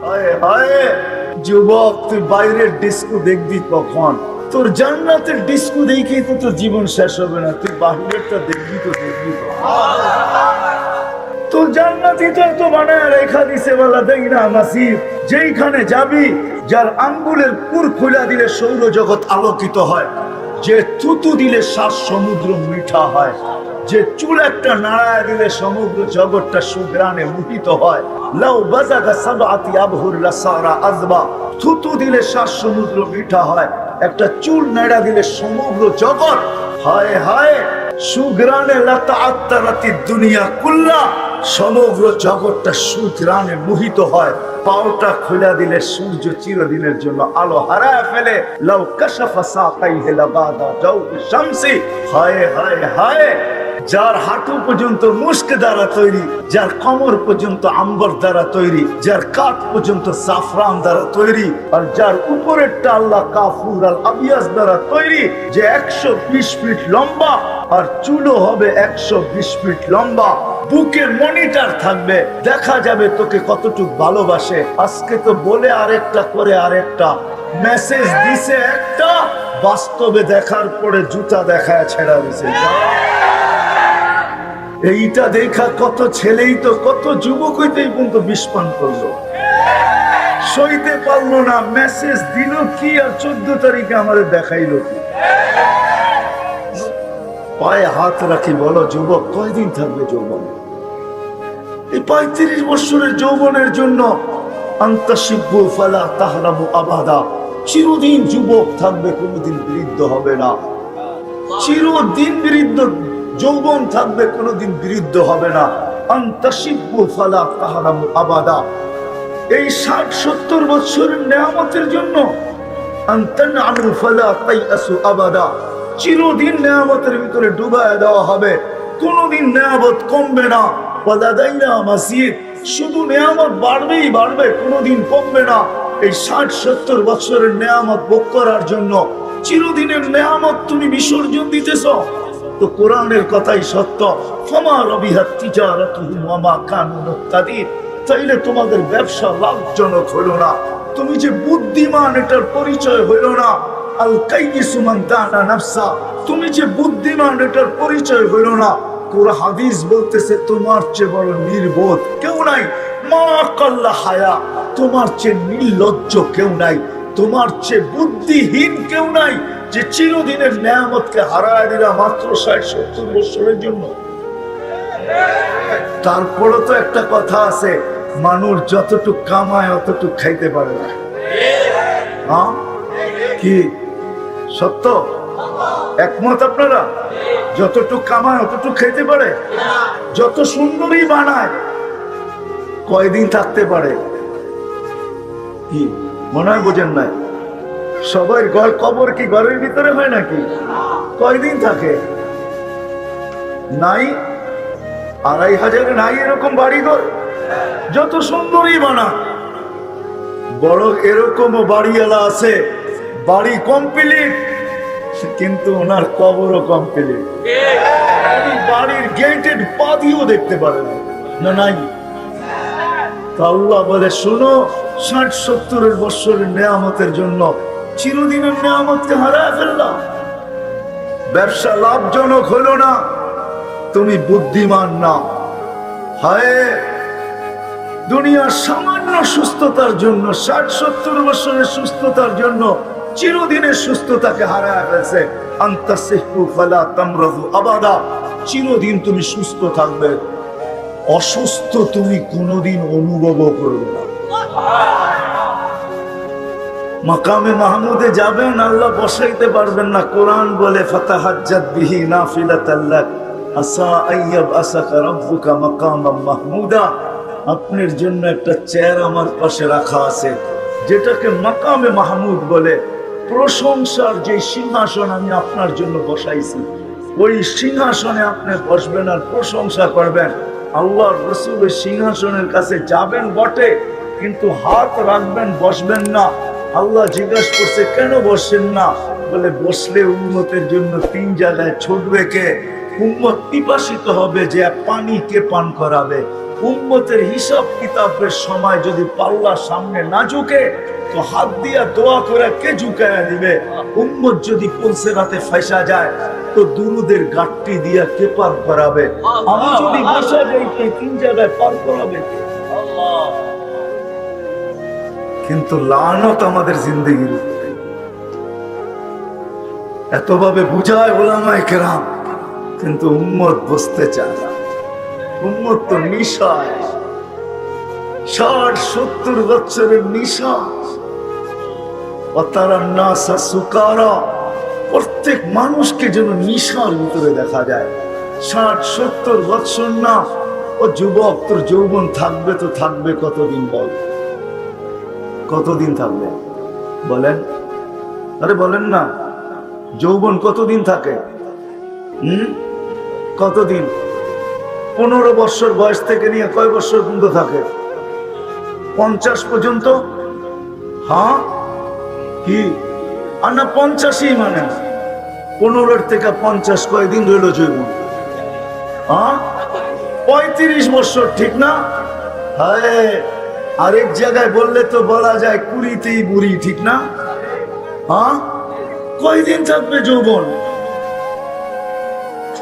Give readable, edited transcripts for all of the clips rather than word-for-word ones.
হায় হায় যুবক, তুই বাইরের ডিস্কো দেখবি কখন? তোর জান্নাতের ডিস্কো দেখেই তো তোর জীবন শেষ হবে না। তুই বাহিরেরটা দেখবি তো তোর জান্নাতি তো বানায় রেখা দিছে বলা দেই না নাসিব। যেইখানে যাবি, যার আঙ্গুলের পুর খুলা দিলে সৌরজগৎ আলোকিত হয়, যে থুতু দিলে সাত সমুদ্র মিঠা হয়, যে চুল একটা নাড়ায় দিলে সমগ্র জগৎটা সুগ্রানে মুহিত হয়। লাউ বাজাগা সাবআতি আবহুর লাসারা আযবা, থুতু দিলে সাত সমুদ্র মিঠা হয়, একটা চুল নাড়া দিলে সমগ্র জগৎ। হায় হায় সুগ্রানে লাতাআত্তারাতি দুনিয়া কুল্লা, সমগ্র জগৎটা সুগ্রানে মোহিত হয়। পাওটা খুলে দিলে সূর্য চিরদিনের জন্য আলো হারায় ফেলে। লাউ কাশাফা সাকাইহি লাবাদা জাওফি শামসি, হায় হায় হায় যার হাঁটু পর্যন্ত মুস্ক দ্বারা তৈরি, যার কোমর পর্যন্ত আম্বর দ্বারা তৈরি, যার কাঁধ পর্যন্ত জাফরান দ্বারা তৈরি, আর যার উপরেরটা আল্লাহ কাফুর আল আবিয়াস দ্বারা তৈরি, যে 120 ফিট লম্বা আর চুলও হবে 120 ফিট লম্বা। বুকে মনিটর থাকবে, দেখা যাবে তোকে কতটুকু ভালোবাসে। আজকে তো বলে আরেকটা করে আরেকটা, মেসেজ দিছে একটা, বাস্তবে দেখার পরে জুতা দেখায় ছেড়া দিছে। এইটা দেখা কত ছেলেই তো, কত যুবক হইতেই পর্যন্ত বিষ পান করলো, সইতে পারলো না। মেসেজ দিল কি আর 14 তারিখে আমাদের দেখাইলো কি? পায়ে হাত রাখি, বলো যুবক কয়দিন থাকবে যৌবন? এই 35 বছরের যৌবনের জন্য আন্তাশিব্বু ফালা তাহরামু আবাদা, চিরদিন যুবক থাকবে, কোনোদিন বৃদ্ধ হবে না। চিরদিন বৃদ্ধ যৌবন থাকবে, কোনোদিন বৃদ্ধ হবে না। আন্তাশিব্বু ফালা তাহরামু আবাদা, এই 60-70 বছরের নেয়ামতের জন্য আনতানআমু ফালা তাইআসু আবাদা, চিরদিন নেয়ামতের ভিতরে ডুবায় দেওয়া হবে, কোনোদিন নেয়ামত কমবে না। ওয়ালাদাইনা মাসিদ, শুধু নেয়ামত বাড়বেই বাড়বে, কোনোদিন কমবে না। এই 60-70 বছরের নেয়ামত ভোগ করার জন্য চিরদিনের নেয়ামত তুমি বিসর্জন দিতেছ। তো কোরআনের কথাই সত্য, ফামা রবিহাত তিজারাতুহুম ওয়া মা কানু মুহতাদিন, তাইলে তোমাদের ব্যবসা লাভজনক হলো না। তুমি যে বুদ্ধিমান এটার পরিচয় হইল না। আল কাইয়িসু মান দানা নাফসা, তুমি যে বুদ্ধিমান এটার পরিচয় হইল না। কোরআন হাদিস বলতেছে তোমার চেয়ে বড় নির্বোধ কেউ নাই। মা কাল্লা হায়া, তোমার চেয়ে নির্লজ্জ কেউ নাই, তোমার চেয়ে বুদ্ধিহীন কেউ নাই, যে চিরদিনের নেয়ামতকে হারায় দিলা মাত্র 60-70 বছরের জন্য। তারপরে তো একটা কথা আছে, মানুষ যতটুকু কামায় অতটুকু খাইতে পারে না। হ্যাঁ কি সত্য? একমত আপনারা? যতটুকু কামায় অতটুকু খাইতে পারে। যত সুন্দরী বানায় কয়দিন থাকতে পারে? কি মনে হয় বোঝেন নাই? সবাই ঘর কবর কি ঘরের ভিতরে হয় নাকি? কয়দিন থাকে? নাই 2500 নাই এরকম বাড়িঘর। যত সুন্দরী বানা, বড় এরকমও বাড়িওয়ালা আছে, বাড়ি কমপ্লিট কিন্তু ওনার কবরও কমপ্লিট। বাড়ির গেটের পা দিয়েও দেখতে পারে না। নাই? আল্লাহ বলে শোনো, 60-70 বছরের নেয়ামতের জন্য চিরদিনের নেয়ামতকে হারায় ফেললাম। ব্যবসা লাভজনক হলো না, তুমি বুদ্ধিমান না। হায় দুনিয়ার সামান্য সুস্থতার জন্য, 60-70 বছরের সুস্থতার জন্য চিরদিনের সুস্থতাকে হারায় ফেলছে। আন্তাসিহু ফালা তামরাদু আবাদা, চিরদিন তুমি সুস্থ থাকবে, অসুস্থ তুমি কোনোদিন অনুভব করবে না। মাকামে মাহমুদে যাবেন, আল্লাহ বসাইতে পারবেন না। কোরআন বলে ফাতাহাজ্জাত বিহি নাফিলাতাল লাক আসা আইয়াবআসাকা রাব্বুকা মাকামান মাহমুদা, আপনার জন্য একটা চেয়ার আমার পাশে রাখা আছে, যেটাকে মাকামে মাহমুদ বলে। প্রশংসার যে সিংহাসন আমি আপনার জন্য বসাইছি, ওই সিংহাসনে আপনি বসবেন আর প্রশংসা করবেন। আল্লাহর রাসূলের সিংহাসনের কাছে যাবেন বটে, কিন্তু হাত রাখবেন, বসবেন না। আল্লাহ জিজ্ঞাসা করছে কেন বসেন না? বলে বসলে উম্মতের জন্য 3 জায়গায় ছুটবে কে? উম্মত পিপাসিত হবে, যে পানি কে পান করাবে? উম্মতের হিসাব কিতাবের সময় যদি পাল্লা সামনে না ঝুঁকে তো হাত দিয়া দোয়া করে কে ঝুঁকায়া দিবে? উম্মত যদি পৌঁছে রাতে ফাইসা যায় তো দুরুদের গাট্টি দিয়া কে পার করাবে? আমি যদি বসে যাই তো 3 জায়গায় পার করাবে কে? কিন্তু লানত আমাদের জিন্দেগির উপরে এতভাবে বুঝায় ওলামায়ে কেরাম, কিন্তু উম্মত বসতে চায় না। উম্মত তো নিশায়, 60-70 বছরের নিশা। প্রত্যেক মানুষকে যেন নিশার ভিতরে দেখা যায়। 60-70 বছর না, ও যুবক, তোর যৌবন থাকবে তো থাকবে কতদিন? বল, কতদিন থাকবে বলেন? আরে বলেন না, যৌবন কতদিন থাকে? কতদিন? 15 বছর বয়স থেকে নিয়ে কয় বছর পর্যন্ত থাকে? 50 পর্যন্ত। হ্যাঁ কি? আর না 50ই মানে 15 থেকে 50 কয়দিন রইল যৌবন? হ্যাঁ 35 বছর, ঠিক না? হ্যাঁ, আরেক জায়গায় বললে তো বলা যায় 20তেই বুড়ি, ঠিক না? হ্যাঁ, কয়দিন থাকবে যৌবন?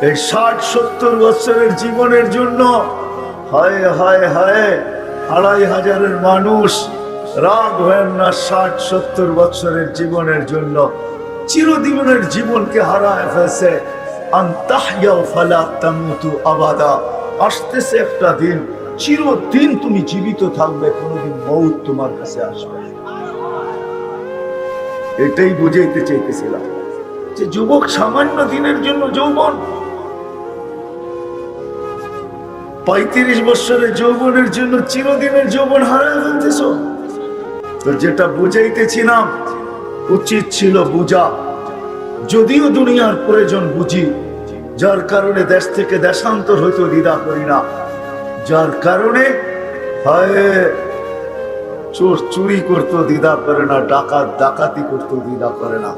এই 60-70 বছরের জীবনের জন্য হায় হায় হায় 2500 মানুষ রাগ হয় না। 60-70 বছরের জীবনের জন্য চিরজীবনের জীবনকে হারায় ফেলছে। আনতাহইয়া ফালা তামুতু আবাদা। আসতেছে একটা দিন, চিরদিন তুমি জীবিত থাকবে, কোনদিন মউত তোমার কাছে আসবে। এটাই বুঝাইতে চাইতেছিলাম যে যুবক, সামান্য দিনের জন্য যৌবন, 35 বছরের যৌবনের জন্য চিরদিনের যৌবন হারায় ফেলতেছ। তো যেটা বুঝাইতেছিলাম, উচিত ছিল বুঝা, যদিও দুনিয়ার প্রয়োজন বুঝি, যার কারণে দেশ থেকে দেশান্তর হইতে দ্বিধা করি না, যার কারণে হয় চোর চুরি করতে দ্বিধা করে না, ডাকাত ডাকাতি করতে দ্বিধা করে না,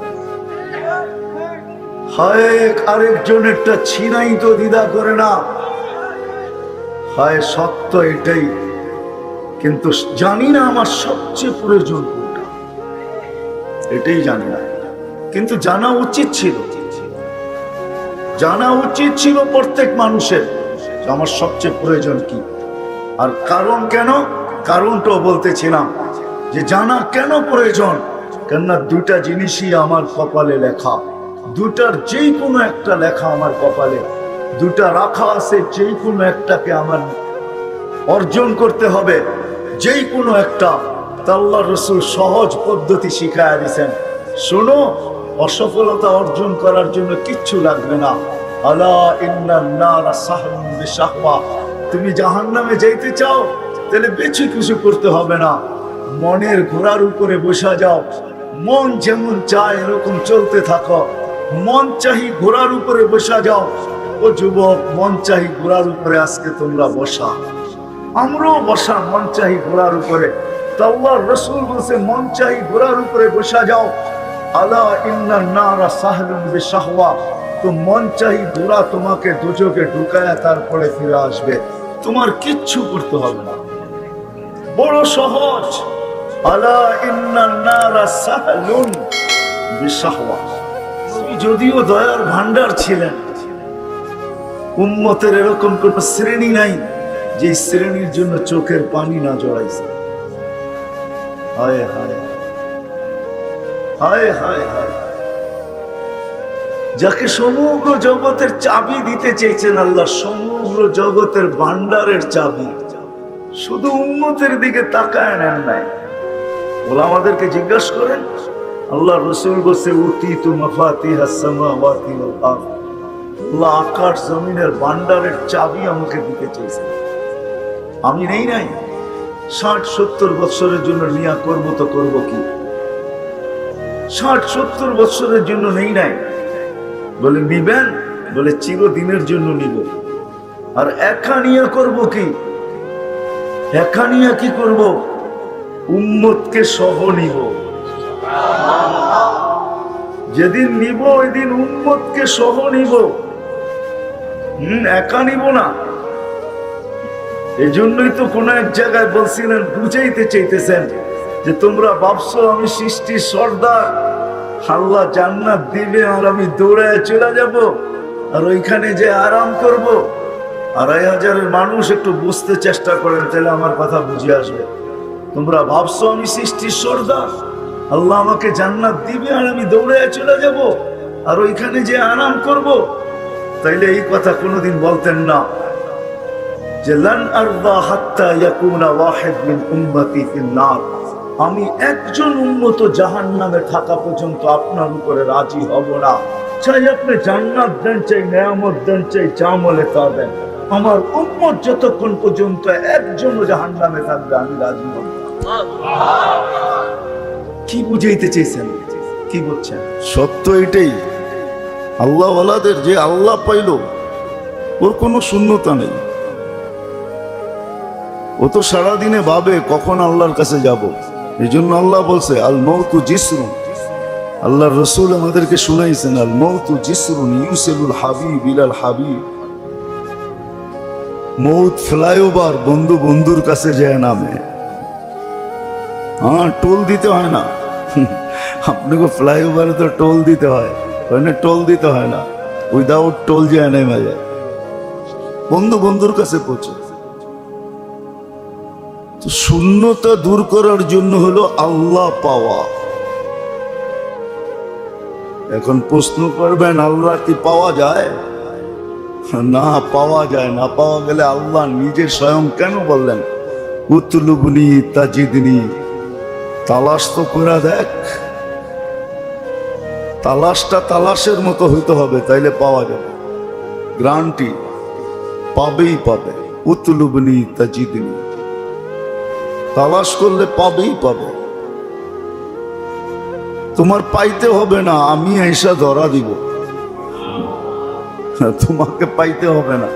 হয় আরেকজনেরটা ছিনাই তো দ্বিধা করে না। হয় সত্য এটাই, কিন্তু জানি না আমার সবচেয়ে প্রয়োজন কোনটা, এটাই জানি না। কিন্তু জানা উচিত ছিল, জানা উচিত ছিল প্রত্যেক মানুষের আমার সবচেয়ে প্রয়োজন কি আর কারণ কেন। কারণটাও বলতেছিলাম যে জানা কেন প্রয়োজন, কেননা দুটা জিনিসই আমার কপালে লেখা, দুটার যেই কোনো একটা লেখা আমার কপালে, দুটা রাখা আছে, যেই কোনো একটাকে আমার অর্জন করতে হবে, যেই কোনো একটা। আল্লাহ রাসূল সহজ পদ্ধতি শিখায়া দিয়েছেন, শোনো, অসফলতা অর্জন করার জন্য কিচ্ছু লাগবে না। আলা ইন্নান নারা সাহলুন বিশাহওয়া। তুমি জাহান্নামে যাইতে চাও, তাহলে বেশি কিছু করতে হবে না, মনের ঘোড়ার উপরে বসা যাও, মন যেমন চায় এরকম চলতে থাকো। মন চাহি ঘোড়ার উপরে বসা যাও। ও যুবক, মন চাহি ঘোড়ার উপরে আজকে তোমরা বসা, আমরাও বসা মন চাহি ঘোড়ার উপরে। আল্লাহর রাসূল বলেছে, মন চাহি ঘোড়ার উপরে বসা যাও। আলা ইন্নান নারা সাহলুন বিশাহওয়া। তো মন চাহি ঘোড়া তোমাকে দুজকে ঢুকায়া তারপরে ফিরে আসবে, তোমার কিচ্ছু করতে হবে না, বড় সহজ। আলা ইন্নান নারা সাহলুন বিশাহওয়া। যদিও দয়ার ভান্ডার ছিলেন, উম্মতের এরকম কোন শ্রেণী নাই যে শ্রেণীর জন্য চোখের পানি না জড়াইছে। হায় হায় হায় হায় হায়, যাকে সমগ্র জগতের চাবি দিতে চেয়েছেন আল্লাহ, সমগ্র জগতের ভান্ডারের চাবি, শুধু উম্মতের দিকে তাকায় নেন নাই। ওলা আমাদেরকে জিজ্ঞাসা করেন, আল্লাহ রাসূল বলছে, উতিতু মাফাতিহাস সামাওয়াতি ওয়াল আরদ। আল্লাহ আকাশ জমিনের ভান্ডারের চাবি আমাকে দিতে চেয়েছেন, আমি নেই নাই। 60-70 বছরের জন্য নিয়া করবো তো করবো কি? 60-70 বছরের জন্য নেই নাই। বলে নিবেন, বলে চিরদিনের জন্য নিব। আর একা নিয়ে করবো কি? একা নিয়ে কি করব? উম্মতকে সহ নিব। যেদিন নিব ওই দিন উম্মতকে সহ নিব, একা নিব না। এই জন্যই তো কোনো এক জায়গায় বলছিলেন, বুঝাইতে চাইতেছেন যে তোমরা ভাবছো আমি সৃষ্টির সর্দার, আল্লাহ জান্নাত দিবে আর আমি দৌড়ায় চলে যাব আর ওইখানে যে আরাম করব। ২৫০০ মানুষ একটু বুঝতে চেষ্টা করেন, তাহলে আমার কথা বুঝে আসবে। তোমরা ভাবছো আমি সৃষ্টির সর্দার, আল্লাহ আমাকে জান্নাত দিবে আর আমি দৌড়ায় চলে যাব আর ওইখানে যে আরাম করব, তাইলে এই কথা কোনোদিন বলতেন না যে লান আরদা হাত্তা ইয়াকুনা ওয়াহিদ মিন উম্মতি ফিন নার, আমি একজন উম্মত জাহান্নামে থাকা পর্যন্ত আপনার উপরে রাজি হব না। চাই আপনি জান্নাত দেন, চাই নেয়ামত দেন, চাই যা বলে তা দেন, আমার উম্মত যতক্ষণ পর্যন্ত একজন জাহান্নামে থাকবে আমি রাজি হব না। কি বুঝাইতে চেয়েছেন, কি বলছেন? সত্য এটাই, আল্লাহ ওয়ালাদের যে আল্লাহ পাইল ওর কোনো শূন্যতা নেই। ও তো সারাদিনে ভাবে কখন আল্লাহর কাছে যাব। এই জন্য আল্লাহ বলছে আল মৌতু জিসরুন, আল্লাহর রসুল আমাদেরকে শুনাইছেন আল মৌতু জিসরুন ইউসিলুল হাবিব ইলাল হাবিব। মৌত ফ্লাইওভার, বন্ধু বন্ধুর কাছে যায় নামে। হ্যাঁ, টোল দিতে হয় না। আপনাকে ফ্লাইওভারে তো টোল দিতে হয়, ওখানে টোল দিতে হয় না, উইদাউট টোল যায় নেমে যায়, বন্ধু বন্ধুর কাছে পৌঁছে। তো শূন্যতা দূর করার জন্য হলো আল্লাহ পাওয়া। এখন প্রশ্ন করবেন আল্লাহ কি পাওয়া যায়? না, পাওয়া যায় না। পাওয়া গেলে আল্লাহ নিজে স্বয়ং কেন বললেন উতলুবনি তাজিদনি, তালাশ তো করে দেখ। তালাশটা তালাশের মতো হইতে হবে, তাইলে পাওয়া যাবে, গ্যারান্টি পাবেই পাবে। উতলুবনি তাজিদনি, তালাশ করলে পাবেই পাবে। তোমার পাইতে হবে না, আমি এসা ধরা দিব, তোমাকে পাইতে হবে না।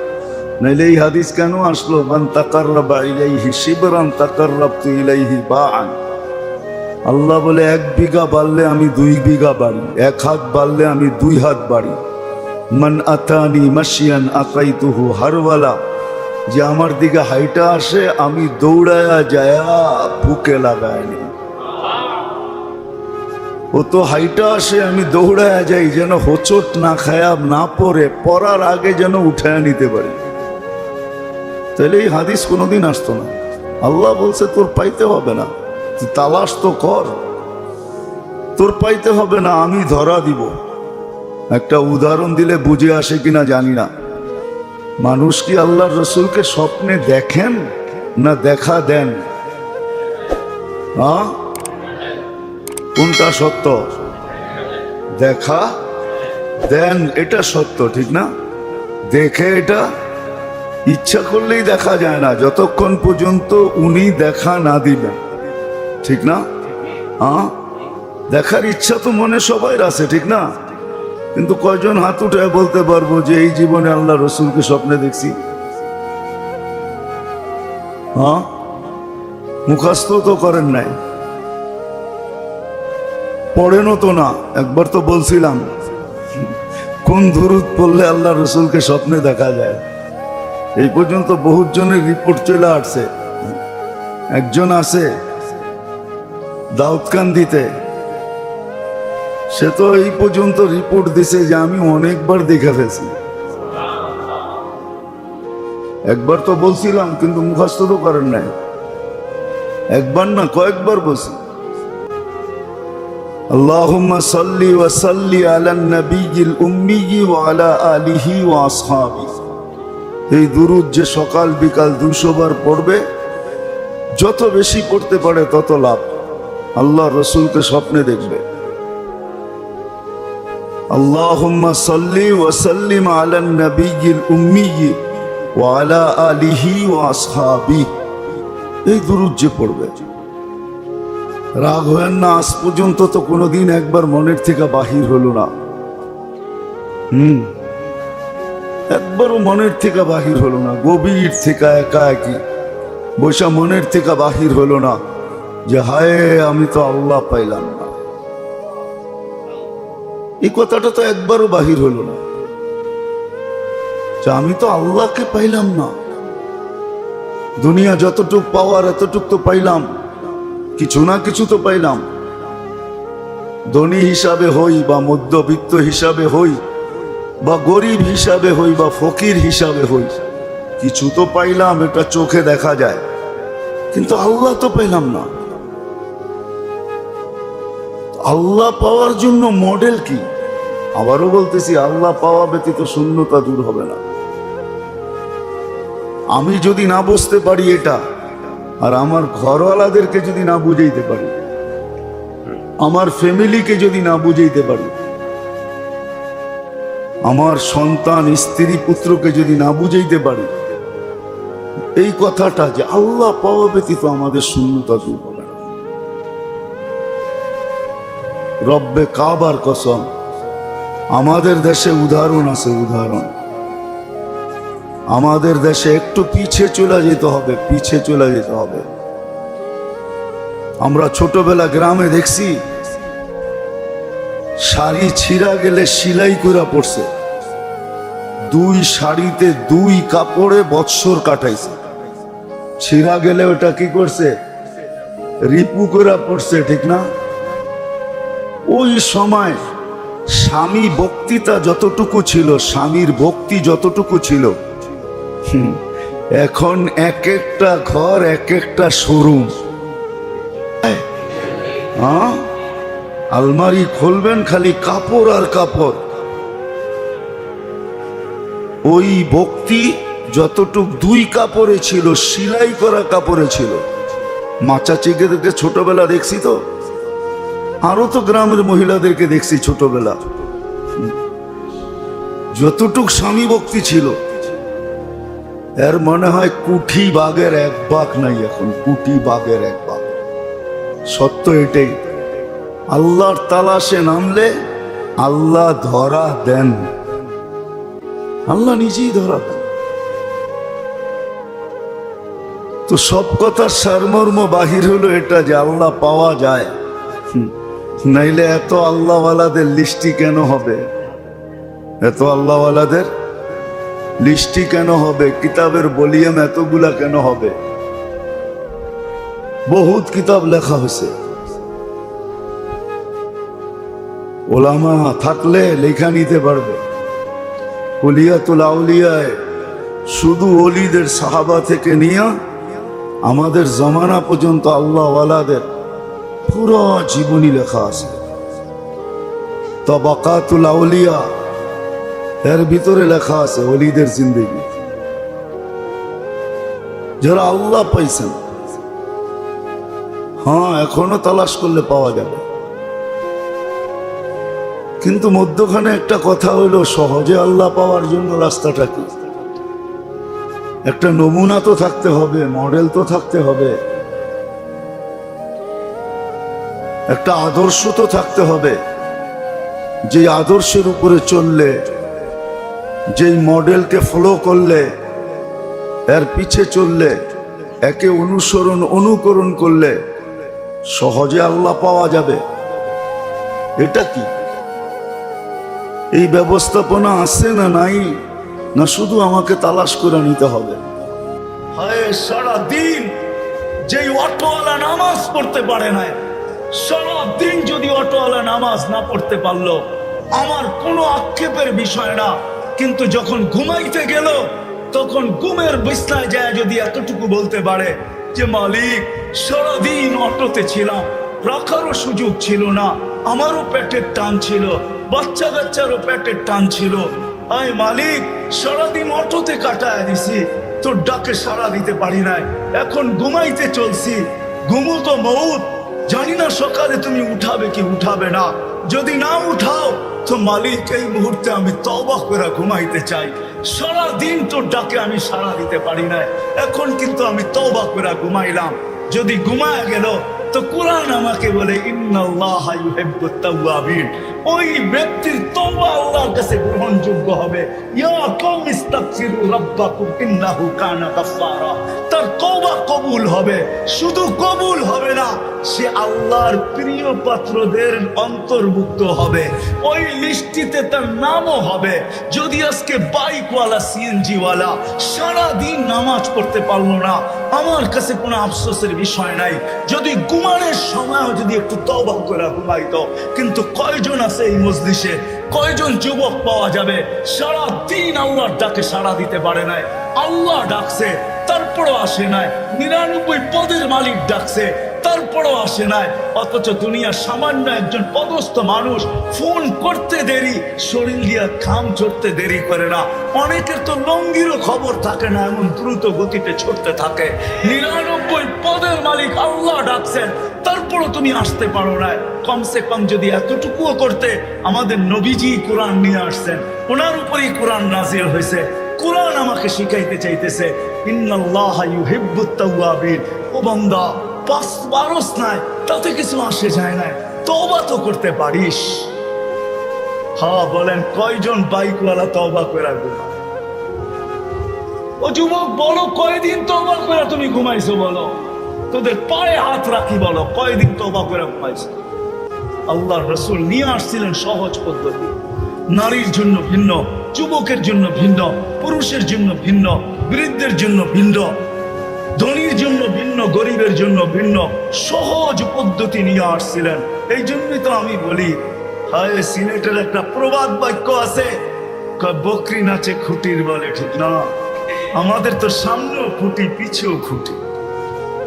নাইলে এই হাদিস কেন আসলো? মান তাকাররাবা ইলাইহি শিবরান তাকাররাবতু ইলাইহি বাআন। আল্লাহ বলে ১ বিঘা বাড়লে আমি ২ বিঘা বাড়ি, ১ হাত বাড়লে আমি ২ হাত বাড়ি। মান আতানি মাশিয়ান আকাইতুহু হারওয়ালা, যে আমার দিকে হাইটা আসে আমি দৌড়ায়া যায়া বুকে লাগায়নি। ও তো হাইটা আসে, আমি দৌড়ায়া যাই যেন হোঁচট না খায়া না পড়ে, পড়ার আগে যেন উঠায়া নিতে পারি। তাহলে এই হাদিস কোনোদিন আসতো না। আল্লাহ বলছে তোর পাইতে হবে না, তুই তালাশ তো কর, তোর পাইতে হবে না, আমি ধরা দিব। একটা উদাহরণ দিলে বুঝে আসে কিনা জানি না। মানুষ কি আল্লাহর রসুলকে স্বপ্নে দেখেন না দেখা দেন? হ্যাঁ, কোনটা সত্য? দেখা দেন, এটা সত্য, ঠিক না? দেখে এটা ইচ্ছা করলেই দেখা যায় না, যতক্ষণ পর্যন্ত উনি দেখা না দিবেন, ঠিক না? হ্যাঁ, দেখার ইচ্ছা তো মনে সবাই আছে, ঠিক না? কিন্তু কয়জন হাত উঠে বলতে পারবো যে এই জীবনে আল্লাহ রসুলকে স্বপ্নে দেখছি? হ্যাঁ, মুখস্থ তো করেন নাই, পড়েনও তো না। একবার তো বলছিলাম কোন দুরূদ পড়লে আল্লাহ রসুলকে স্বপ্নে দেখা যায়। এই পর্যন্ত বহুত জনের রিপোর্ট চলে আসছে। একজন আছে দাউদকান্দিতে, সে তো এই পর্যন্ত রিপোর্ট দিছে যে আমি অনেকবার দেখে ফেলছি। একবার তো বলছিলাম কিন্তু মুখস্থ তো করেন নাই। একবার না, কয়েকবার বলছি আল্লাহুম্মা সাল্লি ওয়া সাল্লি আলান নবিয়্যিল উম্মি ওয়া আলা আলিহি ওয়া আসহাবিহি। এই দুরূদ যে সকাল বিকাল ২০০ বার পড়বে, যত বেশি পড়তে পারে তত লাভ। আল্লাহ রসুলকে স্বপ্নে দেখবে। আল্লাহুম্মা সাল্লি ওয়া সাল্লিম আলান নবিয়্যিল উম্মি ওয়া আলা আলিহি ওয়া আসহাবিহি। এই দুরূদ যে পড়বে, রাগ হয় না, আজ পর্যন্ত তো কোনোদিন একবার মনের থেকে বাহির হলো না। একবারও মনের থেকে বাহির হলো না। গভীর থেকে একা একই বৈশা মনের থেকে বাহির হলো না যে হায় আমি তো আল্লাহ পাইলাম না। এই কথাটা তো একবারও বাহির হলো না যে আমি তো আল্লাহকে পাইলাম না। দুনিয়া যতটুক পাওয়ার এতটুক তো পাইলাম, কিছু না কিছু তো পাইলাম। ধনী হিসাবে হই বা মধ্যবিত্ত হিসাবে হই বা গরিব হিসাবে হই বা ফকির হিসাবে হই, কিছু তো পাইলাম, এটা চোখে দেখা যায়, কিন্তু আল্লাহ তো পেলাম না। আল্লাহ পাওয়ার জন্য মডেল কি? আবারও বলতেছি, আল্লাহ পাওয়া ব্যতীত শূন্যতা দূর হবে না। আমি যদি না বুঝতে পারি এটা, আর আমার ঘরওয়ালাদেরকে যদি না বুঝাইতে পারি, আমার ফ্যামিলিকে যদি না বুঝাইতে পারি, আমার সন্তান স্ত্রী পুত্রকে যদি না বুঝাইতে পারি এই কথাটা যে আল্লাহ পাওয়া ব্যতীত আমাদের শূন্যতা দূর হবে না। রব্বে কাবার কসম, আমাদের দেশে উদাহরণ আছে, উদাহরণ। আমাদের দেশে একটু পিছে চলে যেতে হবে, পিছে চলে যেতে হবে। আমরা ছোটবেলা গ্রামে দেখছি শাড়ি ছিঁড়া গেলে সেলাই করে পড়ছে, দুই শাড়িতে দুই কাপড়ে বৎসর কাটাইছে। ছিঁড়া গেলে ওটা কি করছে? রিপু করে পড়ছে, ঠিক না? ওই সময় স্বামী বক্তৃতা যতটুকু ছিল, স্বামীর ভক্তি যতটুকু ছিল, এখন এক একটা ঘর এক একটা শোরুম। আলমারি খুলবেন খালি কাপড় আর কাপড়। ওই ভক্তি যতটুক দুই কাপড়ে ছিল, সেলাই করা কাপড়ে ছিল। মাচা চিকেদেরকে ছোটবেলা দেখছি তো, আরো তো গ্রামের মহিলাদেরকে দেখছি ছোটবেলা, যতটুক স্বামী ভক্তি ছিল, এর মনে হয় কুঠি বাঘের এক বাঘ নাই এখন, কুঠি বাঘের এক বাঘ। সত্য এটাই, আল্লাহর তালাশে নামলে আল্লাহ ধরা দেন, আল্লাহ নিজেই ধরা দেন। তো সব কথার সারমর্ম বাহির হলো এটা যে আল্লাহ পাওয়া যায়, নাইলে এত আল্লাহওয়ালাদের লিস্টি কেন হবে? এত আল্লাহওয়ালাদের লিস্টি কেন হবে? কিতাবের ভলিউম এতগুলা কেন হবে? বহুত কিতাব লেখা হয়েছে, ওলামা থাকলে লেখা নিতে পারবে। কুলিয়াতুল আউলিয়ায় শুধু ওলিদের সাহাবা থেকে নিয়ে আমাদের জমানা পর্যন্ত আল্লাহওয়ালাদের পুরো জীবনী লেখা আছে। তাবাকাতুল আউলিয়া, এর ভিতরে লেখা আছে ওলিদের জিন্দেগি, যারা আল্লাহ পাইছেন। হ্যাঁ, এখনো তালাশ করলে পাওয়া যাবে, কিন্তু মধ্যখানে একটা কথা হইল, সহজে আল্লাহ পাওয়ার জন্য রাস্তাটা কি? একটা নমুনা তো থাকতে হবে, মডেল তো থাকতে হবে, একটা আদর্শ তো থাকতে হবে। যে আদর্শের উপরে চললে, যেই মডেলকে ফলো করলে, এর পিছে চললে, একে অনুকরণ করলে সহজে আল্লাহ পাওয়া যাবে। এটা কি? এই ব্যবস্থাপনা আছে না নাই, না শুধু আমাকে তালাশ করে নিতে হবে? হায়, সারা দিন যেই অটোওয়ালা নামাজ পড়তে পারে না, সারা দিন যদি অটোওয়ালা নামাজ না পড়তে পারলো, আমার কোনো আক্ষেপের বিষয় না, কিন্তু যখন ঘুমাইতে গেল তখন ঘুমের বিছনায় যায় যদি এতটুকু বলতে পারে যে মালিক, সারাদিন অটোতে ছিলাম, রাখারও সুযোগ ছিল না, আমারও পেটের টান ছিল, বাচ্চা কাচ্চারও পেটের টান ছিল, আয় মালিক সারাদিন অটোতে কাটায় দিছি, তোর ডাকে সাড়া দিতে পারি নাই, এখন ঘুমাইতে চলছি, ঘুমু তো মউত, জানি না সকালে তুমি উঠাবে কি উঠাবে না, যদি না উঠাও তো মালিক এই মুহূর্তে আমি তওবা করে ঘুমাইতে চাই, সারাদিন তোর ডাকে আমি সাড়া দিতে পারি নাই, এখন কিন্তু আমি তওবা করে ঘুমাইলাম। যদি ঘুমায় গেল তো কোরআন আমাকে বলে ইন্নাল্লাহা ইউহিব্বুত তাওয়াবিন, ওই ব্যক্তির তওবা আল্লাহর কাছে গ্রহণযোগ্য হবে। ইয়া কওমি ইস্তাগফিরু রাব্বাকুম ইন্নাহু কানা গাফফারা, তার তওবা কবুল হবে। শুধু কবুল হবে না, সে আল্লাহর প্রিয় পাত্রদের অন্তর্ভুক্ত হবে, ওই লিস্টিতে তার নামও হবে। যদি আজকে বাইকওয়ালা সিএনজিওয়ালা সারাদিন নামাজ পড়তে পারলো না, আমার কাছে কোনো আফসোসের বিষয় নাই। যদি ঘুমানোর সময় যদি একটু তওবা করে ঘুমাইতো। কিন্তু কয়জন আছে এই মজলিসে, কয়জন যুবক পাওয়া যাবে সারা দিন আল্লাহর ডাকে সাড়া দিতে পারে নাই? আল্লাহ ডাকছে তারপরও আসে নাই, 99 পদের মালিক ডাকছে তারপরও আসে নাই। অথচ দুনিয়ার সামান্য একজন পদস্থ মানুষ ফোন করতে দেরি, শরীর দিয়া খাম চড়তে দেরি করে না। অনেকের তো লঙ্গিরও খবর থাকে না, এমন দ্রুত গতিতে ছুটতে থাকে। 99 পদের মালিক আল্লাহ ডাকছেন, তারপরও তুমি আসতে পারো না। কমসে কম যদি এতটুকুও করতে, আমাদের নবীজি কোরআন নিয়ে আসছেন, ওনার উপরই কোরআন নাজিল হয়েছে। কোরআন আমাকে শিখাইতে চাইতেছে ইন্নাল্লাহা ইউহিব্বুত তাওয়াবিন। ও বান্দা, পাঁচ বারস নাই, তাতে কিছু আসে যায় না, তওবা তো করতে পারিস। হ্যাঁ বলেন, কয়জন বাইকওয়ালা তওবা করে ঘুমায়? ও যুবক বলো, কয়দিন তওবা করে তুমি ঘুমাইছো? বলো, তোদের পায়ে হাত রাখি, বলো কয়দিন তওবা করে ঘুমাইছো? আল্লাহর রাসূল নিয়ে আসছিলেন সহজ পদ্ধতি। নারীর জন্য ভিন্ন, যুবকের জন্য ভিন্ন, পুরুষের জন্য ভিন্ন, বৃদ্ধের জন্য ভিন্ন, ধনীর জন্য ভিন্ন, গরিবের জন্য ভিন্ন, সহজ পদ্ধতি নিয়ে আসছিলেন। এই জন্যই তো আমি বলি, হায় সিলেটের একটা প্রবাদ বাক্য আছে, বকরি নাচে খুঁটির বলে, ঠিক না? আমাদের তো সামনেও খুঁটি, পিছেও খুঁটি।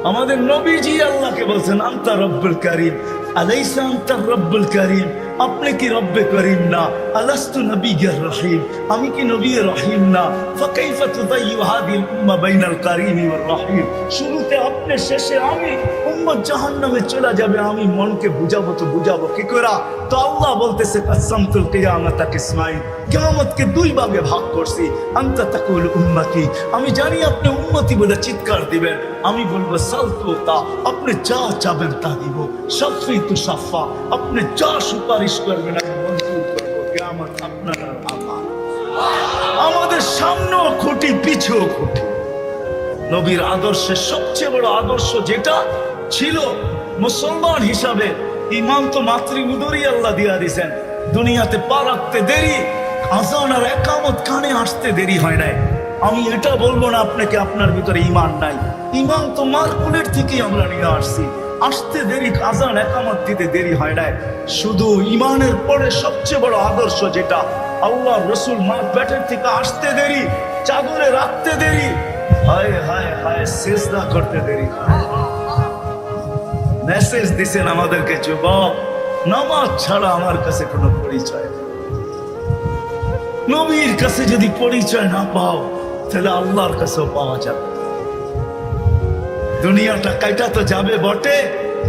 আমাদের নবীজি আল্লাহকে বলছেন আনতা রব্বুল কারীম, আলাইসা আনতা রব্বুল কারীম, আপনি কি রব্বে করিম না? আলাস্তু নবিয়্যির রহিম, আমি কি নবী রহিম না? ফাকাইফা তুযায়্যু হাযিহিল উম্মাহ বাইনাল কারীম ওয়ার রহিম। শুরুতে আপনি, শেষে আমি, উম্মত জাহান্নামে চলে যাবে, আমি মনকে বুঝাবো তো বুঝাবো কি করে? তো আল্লাহ বলতেছে কাসামতুল কিয়ামাতা কিসমাইন, কিয়ামতকে দুই ভাগে ভাগ করছি। আনতা তাকুল উম্মতি, আমি জানি আপনি উম্মতি বলে চিৎকার দিবেন, আমি বলবো সালতুতা, আপনি যা চাবেন তা দিব। শাফিতু শাফা, আপনি যা সুপারিশ করবেন আমি মঞ্জুর করবো। কিয়ামত আপনার আর আমার। আমাদের সামনেও খুঁটি, পিছেও খুঁটি। নবীর আদর্শের সবচেয়ে বড় আদর্শ যেটা ছিল মুসলমান হিসাবে, ইমান তো মাতৃউদরই আল্লাহ দিয়া দিয়েছেন। দুনিয়াতে পা রাখতে দেরি, আযান আর ইকামত কানে আসতে দেরি হয় নাই। আমি এটা বলবো না আপনাকে আপনার ভিতরে ইমান নাই, ইমান তো মার কুলের থেকেই আমরা নিয়ে আসছি। আসতে দেরি, আযান ইকামত দিতে দেরি হয় নাই। শুধু ইমানের পরে সবচেয়ে বড় আদর্শ যেটা, আল্লাহ রসুল মার পেটের থেকে আসতে দেরি, চাদরে রাখতে দেরি, হায় হায় হায় সিজদা করতে দেরি। মেসেজ দিছেন আমাদেরকে, যুবক নামাজ ছাড়া আমার কাছে কোনো পরিচয় নেই। নবীর কাছে যদি পরিচয় না পাও, তাহলে আল্লাহর কাছেও পাওয়া যাবে। দুনিয়াটা কাটা তো যাবে বটে,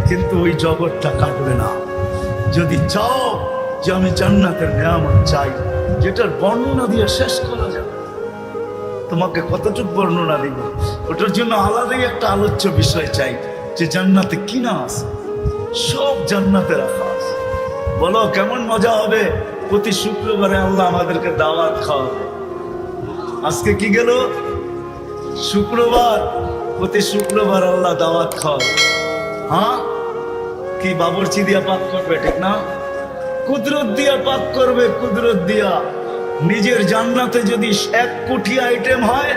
কিন্তু ওই জগৎটা কাটবে না। যদি চাও যে আমি জান্নাতের নিয়ামত চাই, যেটার বর্ণনা দিয়ে শেষ করা যাবে, তোমাকে কতটুকু বর্ণনা দিব, ওটার জন্য আলাদাই একটা আলোচ্য বিষয় চাই। যে জান্নাতে কিনা আছে, সব জান্নাতে রাখা আছে। বলো কেমন মজা হবে? প্রতি শুক্রবারে আল্লাহ আমাদেরকে দাওয়াত খাওয়াবে। আজকে কি গেল শুক্রবার, প্রতি শুক্রবার আল্লাহ দাওয়াত খাওয়াবে। হ্যাঁ, কি বাবরচি দিয়া পাক করবে, ঠিক না? কুদরত দিয়া পাক করবে, কুদরত দিয়া। নিজের জান্নাতে যদি 1 কোটি আইটেম হয়,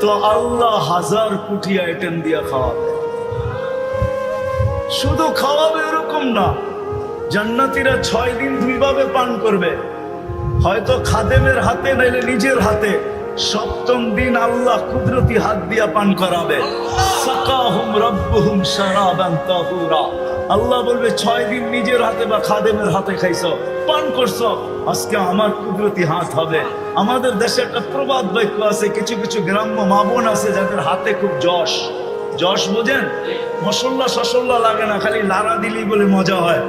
তো আল্লাহ 1000 কোটি আইটেম দিয়া খাওয়াবে। শুধু খাওয়াবে এরকম না, জান্নাতীরা 6 দিন 2 ভাবে পান করবে, হয়তো খাদেমের হাতে, নাইলে নিজের হাতে। 7ম দিন আল্লাহ কুদরতি হাত দিয়া পান করাবে। সাকাহুম রাব্বুহুম শারাবান তাহুরা। আল্লাহ বলবে 6 দিন নিজের হাতে বা খাদেমের হাতে খাইছো, পান করছো, আজকে আমার কুদরতি হাত হবে। আমাদের দেশে একটা প্রবাদ বাক্য আছে, কিছু কিছু গ্রাম্য মা বোন আছে যাদের হাতে খুব যশ। যশ বোঝেন? মশল্লা সসল্লা লাগে না, খালি লাড়া দিলি বলে মজা হয়।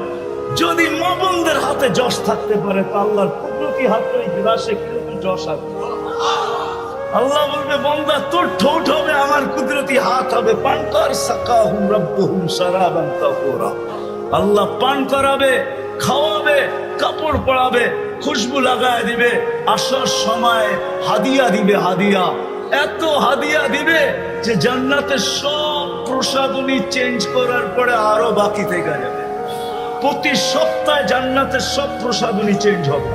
যদি মা বোনদের হাতে যশ থাকতে পারে, তা আল্লাহর কুদরতি হাতে ওই গ্লাসে কিরকম যশ আছে। আল্লাহ বলবে বান্দা তোর ঠোঁট হবে, আমার কুদরতি হাত হবে, পান কর। সাকাহুম রাব্বুহুম শারাবান তাহুরা। আল্লাহ পান করাবে, খাওয়াবে, কাপড় পরাবে, খুশবু লাগায় দিবে, আসার সময় হাদিয়া দিবে। হাদিয়া, এত হাদিয়া দিবে যে জান্নাতের সব প্রসাধনী চেঞ্জ করার পরে আরো বাকি থেকে যাবে। প্রতি সপ্তাহে জান্নাতের সব প্রসাধনী চেঞ্জ হবে।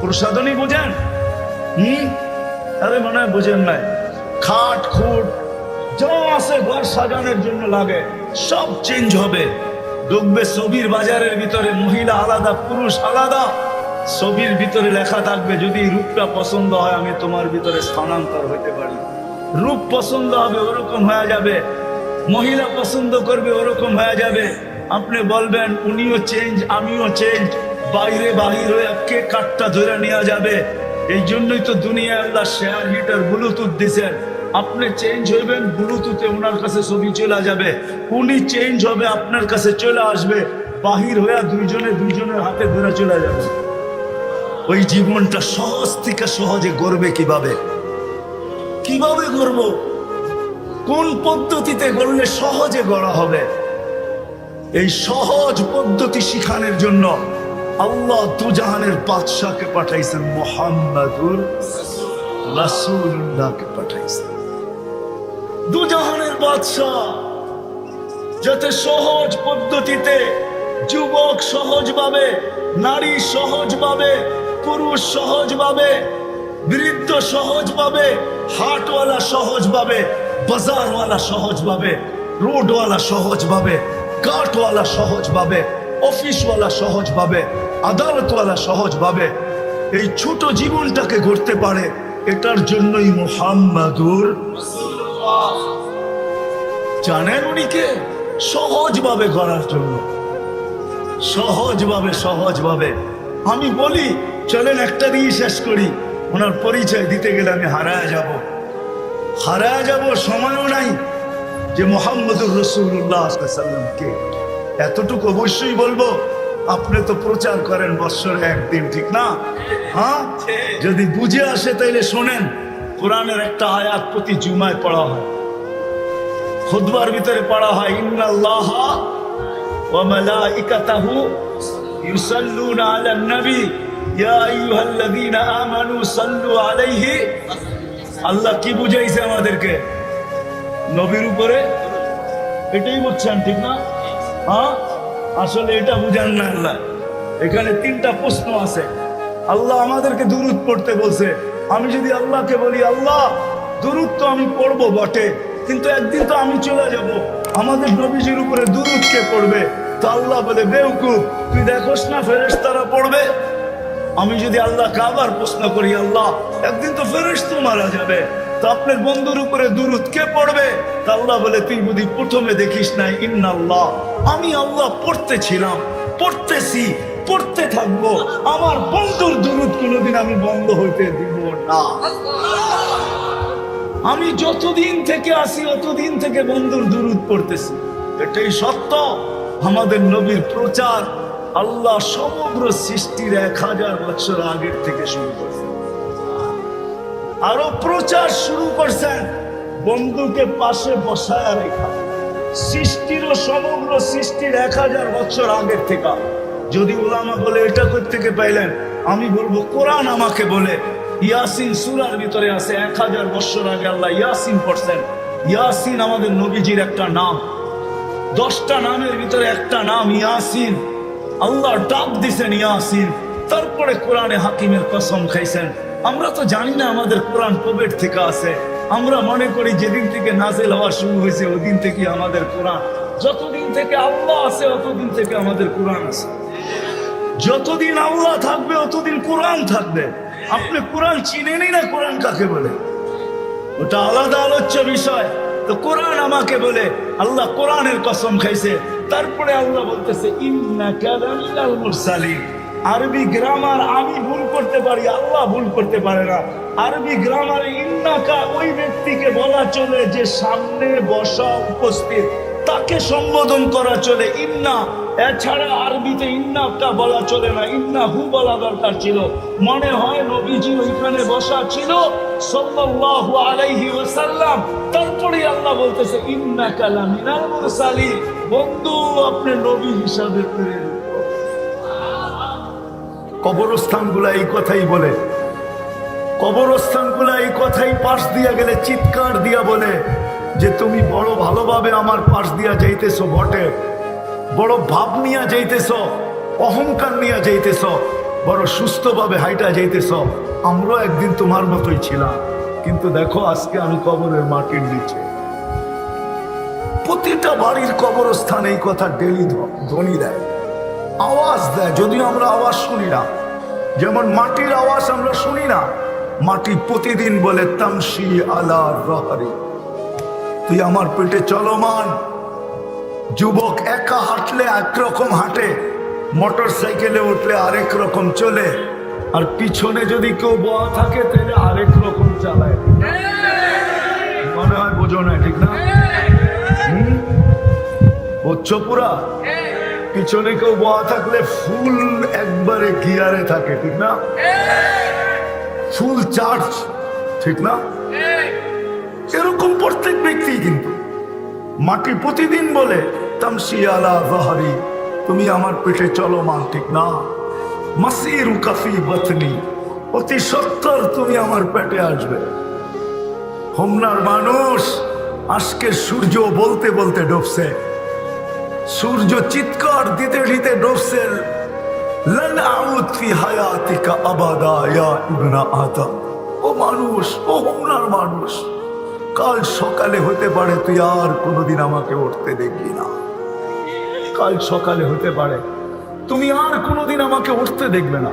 প্রসাধনী বোঝেন? আরে মনে হয় বোঝেন নাই। খাট খুট যা আছে ঘর সাজানোর জন্য লাগে সব চেঞ্জ হবে। ঢুকবে ছবির বাজারের ভিতরে, মহিলা আলাদা পুরুষ আলাদা। ছবির ভিতরে লেখা থাকবে, যদি রূপটা পছন্দ হয় আমি তোমার ভিতরে স্থানান্তর হইতে পারি। রূপ পছন্দ হবে ওরকম হয়ে যাবে, মহিলা পছন্দ করবে ওরকম হয়ে যাবে। আপনি বলবেন উনিও চেঞ্জ আমিও চেঞ্জ, বাইরে বাহির হয়ে কে কাঠটা ধরে নেওয়া যাবে। এই জন্যই তো দুনিয়ায় আল্লাহ শেয়ার হিটার ব্লুটুথ দিছেন। আপনি চেঞ্জ হইবেন, ব্লুটুথে ওনার কাছে ছবি চলে যাবে, উনি চেঞ্জ হবে আপনার কাছে চলে আসবে, বাহির হয়ে দুইজনের হাতে ধরে চলে যাবে। ওই জীবনটা সহজ থেকে সহজে গড়বে কিভাবে? কিভাবে গড়ব? কোন পদ্ধতিতে গড়লে সহজে গড়া হবে? এই সহজ পদ্ধতি শিখানোর জন্য আল্লাহ দুজাহানের বাদশাকে পাঠাইছেন, মুহাম্মাদুর রাসূলুল্লাহকে পাঠাইছেন। দুজাহানের বাদশা যাতে সহজ পদ্ধতিতে যুবক সহজভাবে, নারী সহজভাবে, পুরুষ সহজভাবে, বৃদ্ধ সহজভাবে, হাটওয়ালা সহজভাবে, বাজারওয়ালা সহজভাবে, রোডওয়ালা সহজভাবে, কাঠওয়ালা সহজভাবে, অফিসওয়ালা সহজভাবে, আদালতওয়ালা সহজভাবে এই ছোট জীবনটাকে গড়তে পারে, এটার জন্যই মুহাম্মাদুর রাসূলুল্লাহ। জানেন উনি কে? সহজভাবে গড়ার জন্য, সহজভাবে। আমি বলি চলেন একটা দিয়ে শেষ করি। ওনার পরিচয় দিতে গেলে আমি হারায় যাব, সময়ও নাই যে মুহাম্মদুর রাসূলুল্লাহ সাল্লামকে। এতটুকু অবশ্যই বলবো, আপনি তো প্রচার করেন বৎসরে একদিন, ঠিক না? হ্যাঁ, যদি বুঝে আসে তাইলে শোনেন। কোরআনের একটা আয়াত প্রতি জুমায় পড়া হয়, খুতবার ভিতরে পড়া হয়, ইন্নাল্লাহা ওয়া মালাইকাতাহু ইউসাল্লুনা আলান নবী ইয়া আইয়ুহাল্লাযীনা আমানু সাল্লু আলাইহি। আল্লাহ কি বুঝাইছে আমাদেরকে? নবীর উপরে। এটাই বুঝছেন, ঠিক না? হ্যাঁ, আসলে এটা বুঝান না আল্লাহ। এখানে তিনটা প্রশ্ন আছে। আল্লাহ আমাদেরকে দুরূদ পড়তে বলছে। আমি যদি আল্লাহকে বলি, আল্লাহ দুরূদ তো আমি পড়বো বটে, কিন্তু একদিন তো আমি চলে যাব, আমাদের নবীজির উপরে দুরূদ কে পড়বে? তো আল্লাহ বলে, বেওকুফ, তুই দেখোস না ফেরেশতারা পড়বে? আমি যদি আল্লাহকে আবার প্রশ্ন করি, আল্লাহ একদিন তো ফেরেশতা মারা যাবে, তো আপনার বন্ধুর উপরে দুরূদ কে পড়বে? তা আল্লাহ বলে, তুই বুঝি প্রথমে দেখিস নাই, ইন্নাল্লাহ, আমি আল্লাহ পড়তেছিলাম, পড়তেছি, পড়তে থাকবো, আমার বন্ধুর দুরূদ কোনোদিন আমি বন্ধ হইতে দিব না। আমি যতদিন থেকে আসি অতদিন থেকে বন্ধুর দুরূদ পড়তেছি। এটাই সত্য। আমাদের নবীর প্রচার আল্লাহ সমগ্র সৃষ্টির 1000 বছর আগের থেকে শুরু করছেন। আরো প্রচার শুরু করছেন বন্ধুকে পাশে বসায় রেখা। সৃষ্টিরও সমগ্র সৃষ্টির 1000 বছর আগের থেকে। যদি উলামা বলে এটা কোত্থেকে পাইলেন, আমি বলবো কোরআন আমাকে বলে। ইয়াসিন সূরার ভিতরে আছে 1000 বছর আগে আল্লাহ ইয়াসিন পড়ছেন। ইয়াসিন আমাদের নবীজির একটা নাম। 10টা নামের ভিতরে একটা নাম ইয়াসিন। আল্লাহ ডাক দিছেন ইয়াসিন। তারপরে কোরআনে হাকিমের কসম খাইছেন। আমরা তো জানি না আমাদের কোরআন কবে থেকে আছে। আমরা মনে করি যেদিন থেকে নাজিল হওয়া শুরু হয়েছে ওদিন থেকে আমাদের কোরআন। যতদিন থেকে আল্লাহ আছে অতদিন থেকে আমাদের কোরআন আছে। যতদিন আল্লাহ থাকবে অতদিন কোরআন থাকবে। আপনি কোরআন চিনেনই না, কোরআন কাকে বলে ওটা আলাদা আলোচ্য বিষয়। তো কোরআন আমাকে বলে, আল্লাহ কোরআনের কসম খাইছে। তারপরে আল্লাহ বলতেছে, ইন্নাকা লামিনাল মুরসালিন। আরবি গ্রামার আমি ভুল করতে পারি, আল্লাহ ভুল করতে পারে না। আরবি গ্রামারে ইন্নাকা ওই ব্যক্তিকে বলা চলে যে সামনে বসা উপস্থিত, তাকে সম্বোধন করা চলে ইন্না। এছাড়া আরবিতে ইন্নাকা বলা চলে না, ইন্নাহু বলা দরকার ছিল। মনে হয় নবীজি ওইখানে বসা ছিল সাল্লাল্লাহু আলাইহি ওয়াসাল্লাম। তারপরে আল্লাহ বলতেছে, ইন্নাকা লামিনাল মুরসালিন। বন্ধু, আপনি নবী হিসাবে প্রেরিত। কবরস্থানগুলা এই কথাই বলে, কবরস্থানগুলা এই কথাই পাশ দিয়া গেলে চিৎকার দিয়া বলে, যে তুমি বড় ভালোভাবে আমার পাশ দিয়া যাইতেছ বটে, বড় ভাব নিয়ে যাইতেছ, অহংকার নিয়ে যাইতেছ, বড় সুস্থভাবে হাইটা যাইতেছ। আমরাও একদিন তোমার মতোই ছিলাম, কিন্তু দেখো আজকে আমি কবরের মাটির নিচে। প্রতিটা বাড়ির কবরস্থানে এই কথা ডেলি ধ্বনি দেয়, আওয়াজ দেয়, যদিও আমরা আওয়াজ শুনি না। যেমন মাটির আওয়াজ আমরা শুনি না, মাটি প্রতিদিন বলে তামশি আলা রহরি, তুই আমার পেটে চলমান। যুবক একা হাঁটলে একরকম হাঁটে, মোটর সাইকেলে উঠলে আরেক রকম চলে, আর পিছনে যদি কেউ বয়া থাকে তাহলে আরেক রকম চালায়। মনে হয় বোঝো না, ঠিক না? বুঝছো পুরা? পিছনে কেউ বয়া থাকলে ফুল একবারে গিয়ারে থাকে, ঠিক না? ফুল চার্জ, ঠিক না? এরকম প্রত্যেক ব্যক্তি। কিন্তু মাটি প্রতিদিন বলে তামশি আলা যাহরি, তুমি আমার পেটে চলমান, ঠিক না? মাসিরু কাফি বাতনি, অতি সত্তর তুমি আমার পেটে আসবে। হোমনার মানুষ আজকে সূর্য বলতে বলতে ডুবছে, সূর্য চিৎকার দিতে দিতে ডুবছে, লান আউদ ফি হায়াতিকা আবাদা ইয়া ইবনা আদম। ও মানুষ, ও হোমনার মানুষ, কাল সকালে হতে পারে তুই আর কোনোদিন আমাকে উঠতে দেখবি না। কাল সকালে হতে পারে তুমি আর কোনোদিন আমাকে উঠতে দেখবে না।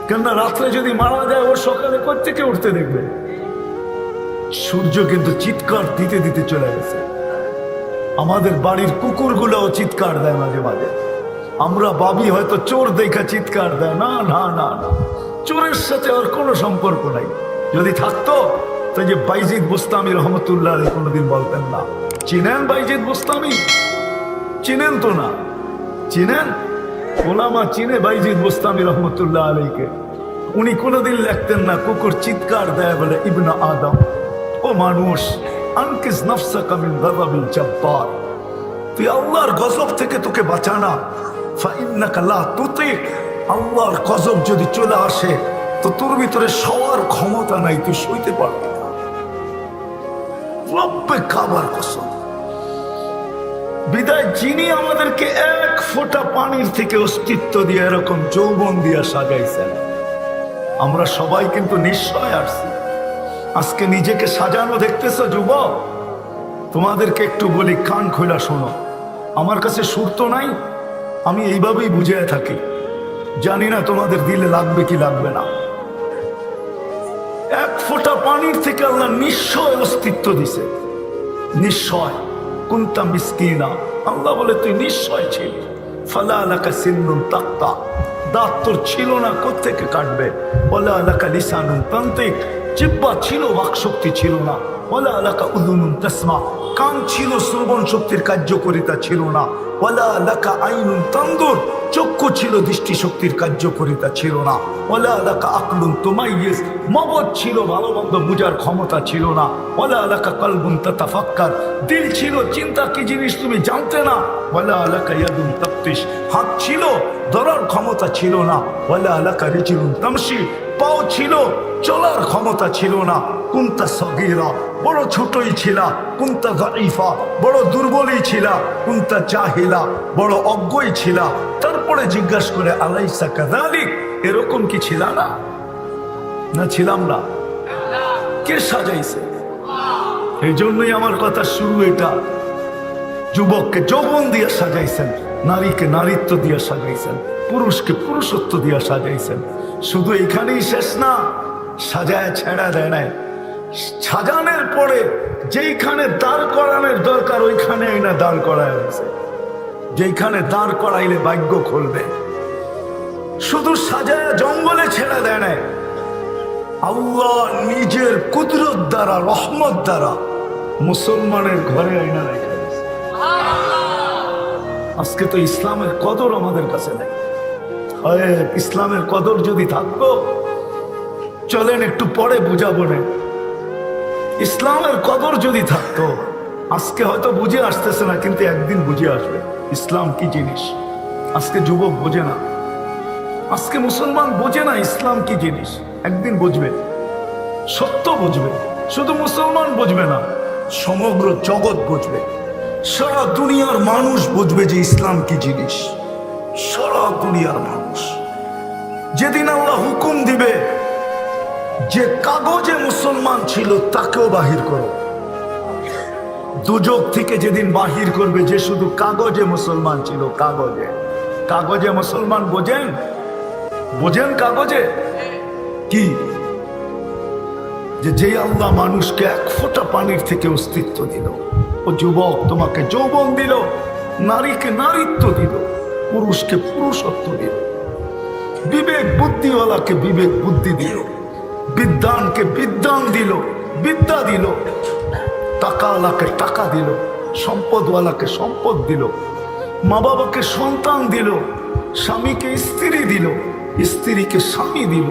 কেননা রাত্রে যদি মারা যায়, ও সকালে কোত্থেকে উঠতে দেখবে? সূর্য কিন্তু চিৎকার দিতে দিতে চলে গেছে। আমাদের বাড়ির কুকুরগুলোও চিৎকার দেয় মাঝে মাঝে। আমরা ভাবি হয়তো চোর দেখা চিৎকার দেয়, না না না না, চোরের সাথে আর কোনো সম্পর্ক নাই। যদি থাকতো তো যে বাইজিদ বুস্তামি রহমতুল্লাহ আলাইহি কোনোদিন বলতেন না। চিনেন বাইজিদ বুস্তামি? চিনেন তো না? চিনেন? ওলামা চিনে বাইজিদ বুস্তামি রহমতুল্লাহ আলাইহিকে। উনি কোনোদিন লিখতেন না কুকুর চিৎকার দেয় বলে ইবনা আদম, ও মানুষ, আনকিস নাফসাকা মিন গাযাবিল জাব্বার, তুই আল্লাহর গজব থেকে তোকে বাঁচানা। ফাইন্নাকা লা তুতিক, আল্লাহর গজব যদি চলে আসে তো তোর ভিতরে সওয়ার ক্ষমতা নাই, তুই সইতে পারবি না। রব্বে কাবার কসম। বিদায় যিনি আমাদেরকে এক ফোঁটা পানির থেকে অস্তিত্ব দিয়ে এরকম যৌবন দিয়ে সাজাইছেন, আমরা সবাই কিন্তু নিশ্চয় আসছি। আজকে নিজেকে সাজানো দেখতেছ যুবক? তোমাদেরকে একটু বলি, কান খোলা শোনো। আমার কাছে সুর তো নাই, আমি এইভাবেই বুঝিয়ে থাকি, জানি না তোমাদের দিলে লাগবে কি লাগবে না। এক ফোঁটা পানির থেকে আল্লাহ নিশ্চয় অস্তিত্ব দিছে, নিশ্চয়। কুনতা মিসকিনা, আল্লাহ বলে তুই নিশ্চয় ছিলি। ফালা লাকা সিন্নুন তাক্তা, দাঁত তোর ছিল না, কোত্থেকে কাটবে? ওয়ালা লাকা লিসানুন তানতিক, জিহ্বা ছিল, বাকশক্তি ছিল না। ওয়ালা লাকা উযুনুন তাসমা, কান ছিল, শ্রবণ শক্তির কার্যকারিতা ছিল না। ওয়ালা লাকা আইনুন তানদুর, চক্ষু ছিল, দৃষ্টি শক্তির কার্যকারিতা ছিল না। ওয়ালা লাকা আকলুন তুমাইয়িজ, মগজ ছিল, ভালো মন্দ বুঝার ক্ষমতা ছিল না। ওয়ালা লাকা কলবুন তাতাফাক্কার, দিল ছিল, চিন্তা কি জিনিস তুমি জানতে না। ওয়ালা লাকা ইয়াদুন তাফতিশ, হাত ছিল, ধরার ক্ষমতা ছিল না। ওয়ালা লাকা রিজলুন তামশি, পাও ছিল, চলার ক্ষমতা ছিল না। কুনতা সগীরা, বড় ছোটই ছিলা। কুনতা যায়ীফা, বড় দুর্বলই ছিলা। কুনতা জাহিলা, বড় অজ্ঞই ছিলা। তারপরে জিজ্ঞাসা করে আলাইসা কাযালিক, এরকম কি ছিলা না? না ছিলাম না? কে সাজাইছে? এই জন্যই আমার কথা শুরু এটা। যুবককে যৌবন দিয়ে সাজাইছেন, নারীকে নারীত্ব দিয়ে সাজাইছেন, পুরুষকে পুরুষত্ব দিয়ে সাজাইছেন। শুধু এখানেই শেষ না, সাজায় ছেড়া দেয় নাই। সাজানোর পরে যেইখানে দাঁড় করানোর দরকার ওইখানে না দাঁড় করায় হয়েছে। যেইখানে দাঁড় করাইলে ভাগ্য খুলবে। শুধু সাজায় জঙ্গলে ছেড়ে দেয় নাই, আল্লাহ নিজের কুদরত দ্বারা, রহমত দ্বারা মুসলমানের ঘরে আইনা রেখে দিয়েছে। আজকে তো ইসলামের কদর আমাদের কাছে নেই। ইসলামের কদর যদি থাকতো, চলেন একটু পরে বুঝাবো না। ইসলামের কদর যদি থাকতো, আজকে হয়তো বুঝে আসতেছে না, কিন্তু একদিন বুঝে আসবে ইসলাম কি জিনিস। আজকে যুবক বোঝে না, আজকে মুসলমান বোঝে না ইসলাম কি জিনিস। একদিন বুঝবে, সত্য বুঝবে। শুধু মুসলমান বুঝবে না, সমগ্র জগৎ বুঝবে, সারা দুনিয়ার মানুষ বুঝবে যে ইসলাম কি জিনিস। সারা দুনিয়ার মানুষ যেদিন আল্লাহ হুকুম দিবে যে কাগজে মুসলমান ছিল তাকেও বাহির করো, দুজক থেকে যেদিন বাহির করবে যে শুধু কাগজে মুসলমান ছিল, কাগজে, কাগজে মুসলমান বোঝেন? বোঝেন কাগজে কি? যে আল্লাহ মানুষকে এক ফোঁটা পানির থেকে অস্তিত্ব দিল, ও যুবক তোমাকে যৌবন দিল, নারীকে নারীত্ব দিল, পুরুষকে পুরুষত্ব দিল, বিবেক বুদ্ধিওয়ালাকে বিবেক বুদ্ধি দিল, বিদ্যানকে বিদ্যান দিল, বিদ্যা দিল, টাকাওয়ালাকে টাকা দিল, সম্পদওয়ালাকে সম্পদ দিল, মা বাবাকে সন্তান দিল, স্বামীকে স্ত্রী দিল, স্ত্রীকে স্বামী দিল,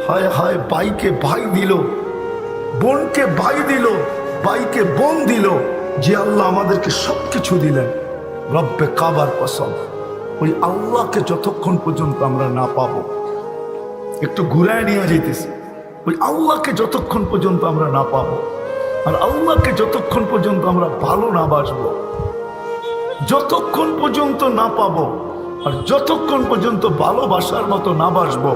হায় হায় ভাইকে ভাই দিল, বোনকে ভাই দিল, ভাইকে বোন দিল। যে আল্লাহ আমাদেরকে সবকিছু দিলেন, রব্বে কাবার কসম, ওই আল্লাহকে যতক্ষণ পর্যন্ত আমরা না পাবো, একটু ঘুরায় নিয়ে যেতেছি, ওই আল্লাহকে যতক্ষণ পর্যন্ত আমরা না পাবো, আর আল্লাহকে যতক্ষণ পর্যন্ত আমরা ভালো না বাসবো, যতক্ষণ পর্যন্ত না পাবো, আর যতক্ষণ পর্যন্ত ভালোবাসার মতো না বাসবো,